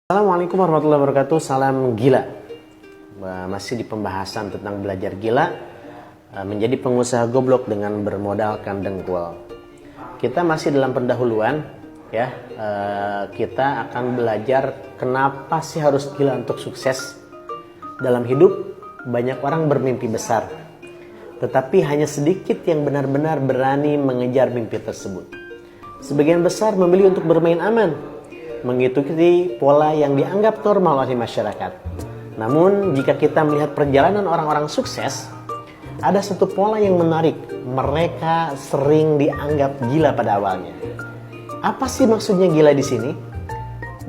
Assalamualaikum warahmatullahi wabarakatuh. Salam gila. Masih di pembahasan tentang belajar gila, menjadi pengusaha goblok dengan bermodalkan dengkul. Kita masih dalam pendahuluan, ya. Kita akan belajar kenapa sih harus gila untuk sukses. Dalam hidup banyak orang bermimpi besar, tetapi hanya sedikit yang benar-benar berani mengejar mimpi tersebut. Sebagian besar memilih untuk bermain aman, mengikuti pola yang dianggap normal oleh masyarakat. Namun, jika kita melihat perjalanan orang-orang sukses, ada satu pola yang menarik. Mereka sering dianggap gila pada awalnya. Apa sih maksudnya gila di sini?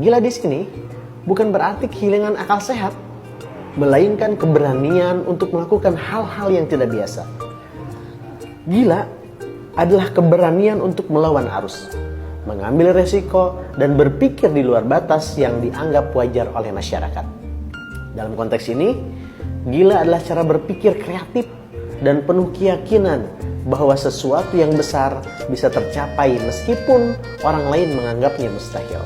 Gila di sini bukan berarti kehilangan akal sehat, melainkan keberanian untuk melakukan hal-hal yang tidak biasa. Gila adalah keberanian untuk melawan arus, mengambil resiko, dan berpikir di luar batas yang dianggap wajar oleh masyarakat. Dalam konteks ini, gila adalah cara berpikir kreatif dan penuh keyakinan bahwa sesuatu yang besar bisa tercapai meskipun orang lain menganggapnya mustahil.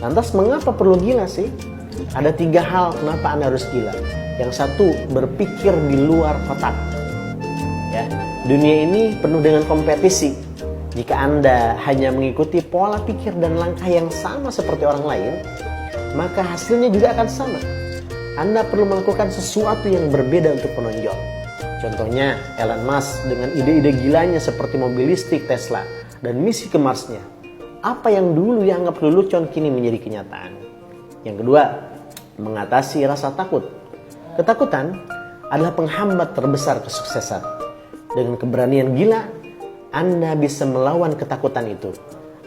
Lantas mengapa perlu gila sih? Ada 3 hal kenapa Anda harus gila. Yang satu, berpikir di luar kotak. Ya, dunia ini penuh dengan kompetisi. Jika Anda hanya mengikuti pola pikir dan langkah yang sama seperti orang lain, maka hasilnya juga akan sama. Anda perlu melakukan sesuatu yang berbeda untuk menonjol. Contohnya Elon Musk dengan ide-ide gilanya seperti mobil listrik Tesla dan misi ke Marsnya. Apa yang dulu dianggap lelucon kini menjadi kenyataan. Yang kedua, mengatasi rasa takut. Ketakutan adalah penghambat terbesar kesuksesan. Dengan keberanian gila, Anda bisa melawan ketakutan itu.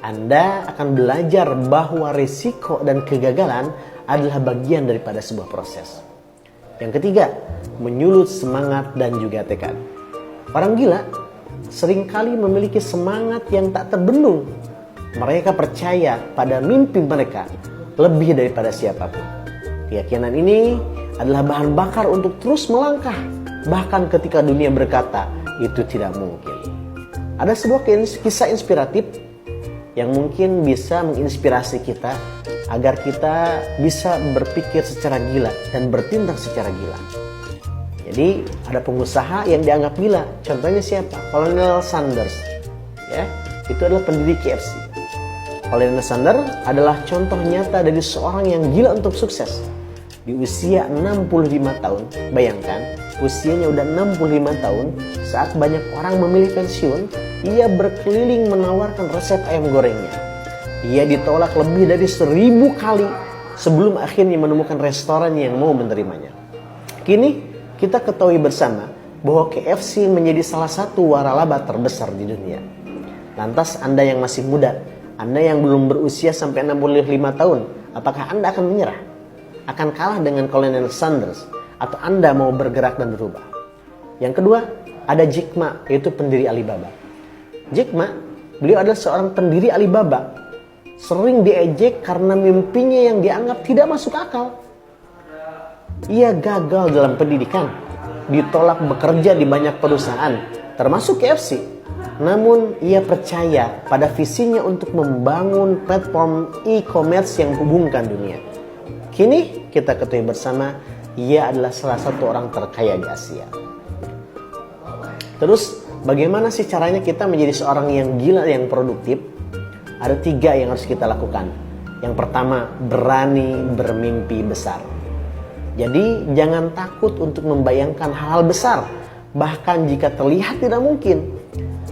Anda akan belajar bahwa risiko dan kegagalan adalah bagian daripada sebuah proses. Yang ketiga, menyulut semangat dan juga tekad. Orang gila seringkali memiliki semangat yang tak terbendung. Mereka percaya pada mimpi mereka lebih daripada siapapun. Keyakinan ini adalah bahan bakar untuk terus melangkah, bahkan ketika dunia berkata itu tidak mungkin. Ada sebuah kisah inspiratif yang mungkin bisa menginspirasi kita agar kita bisa berpikir secara gila dan bertindak secara gila. Jadi ada pengusaha yang dianggap gila. Contohnya siapa? Colonel Sanders. Ya, itu adalah pendiri KFC. Colonel Sanders adalah contoh nyata dari seorang yang gila untuk sukses. Di usia 65 tahun, bayangkan usianya udah 65 tahun, saat banyak orang memilih pensiun, ia berkeliling menawarkan resep ayam gorengnya. Ia ditolak lebih dari 1000 kali sebelum akhirnya menemukan restoran yang mau menerimanya. Kini kita ketahui bersama bahwa KFC menjadi salah satu waralaba terbesar di dunia. Lantas Anda yang masih muda, Anda yang belum berusia sampai 65 tahun, apakah Anda akan menyerah? Akan kalah dengan Colonel Sanders? Atau Anda mau bergerak dan berubah? Yang kedua, ada Jack Ma, yaitu pendiri Alibaba. Jack Ma, beliau adalah seorang pendiri Alibaba. Sering diejek karena mimpinya yang dianggap tidak masuk akal. Ia gagal dalam pendidikan, ditolak bekerja di banyak perusahaan, termasuk KFC. Namun ia percaya pada visinya untuk membangun platform e-commerce yang menghubungkan dunia. Kini kita ketahui bersama, ia adalah salah satu orang terkaya di Asia. Terus, bagaimana sih caranya kita menjadi seorang yang gila, yang produktif? Ada 3 yang harus kita lakukan. Yang pertama, berani bermimpi besar. Jadi, jangan takut untuk membayangkan hal besar, bahkan jika terlihat tidak mungkin.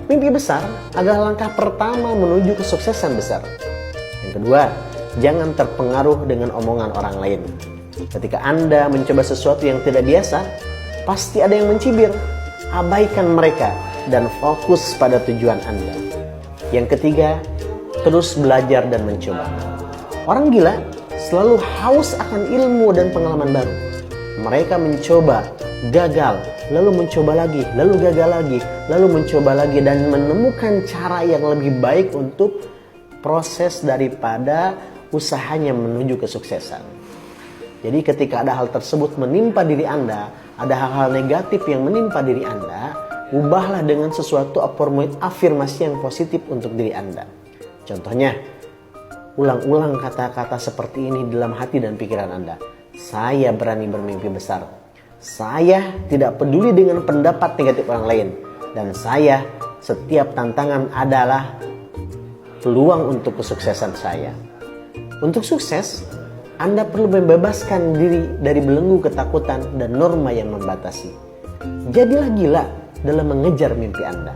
Mimpi besar adalah langkah pertama menuju kesuksesan besar. Yang kedua, jangan terpengaruh dengan omongan orang lain. Ketika Anda mencoba sesuatu yang tidak biasa, pasti ada yang mencibir. Abaikan mereka dan fokus pada tujuan Anda. Yang ketiga, terus belajar dan mencoba. Orang gila selalu haus akan ilmu dan pengalaman baru. Mereka mencoba, gagal, lalu mencoba lagi, lalu gagal lagi, lalu mencoba lagi, dan menemukan cara yang lebih baik untuk proses daripada usahanya menuju kesuksesan. Jadi ketika ada hal tersebut menimpa diri Anda, ada hal-hal negatif yang menimpa diri Anda, ubahlah dengan sesuatu afirmasi yang positif untuk diri Anda. Contohnya, Ulang-ulang kata-kata seperti ini dalam hati dan pikiran Anda. Saya berani bermimpi besar. Saya tidak peduli dengan pendapat negatif orang lain. Dan saya, setiap tantangan adalah peluang untuk kesuksesan saya. Untuk sukses, Anda perlu membebaskan diri dari belenggu ketakutan dan norma yang membatasi. Jadilah gila dalam mengejar mimpi Anda.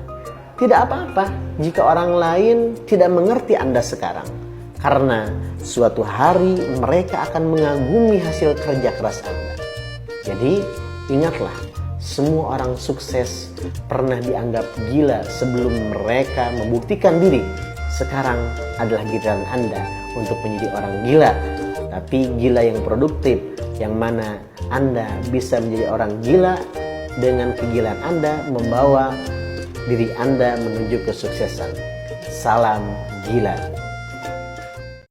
Tidak apa-apa jika orang lain tidak mengerti Anda sekarang. Karena suatu hari mereka akan mengagumi hasil kerja keras Anda. Jadi ingatlah, semua orang sukses pernah dianggap gila sebelum mereka membuktikan diri. Sekarang adalah giliran Anda untuk menjadi orang gila. Tapi gila yang produktif, yang mana Anda bisa menjadi orang gila dengan kegilaan Anda membawa diri Anda menuju kesuksesan. Salam gila.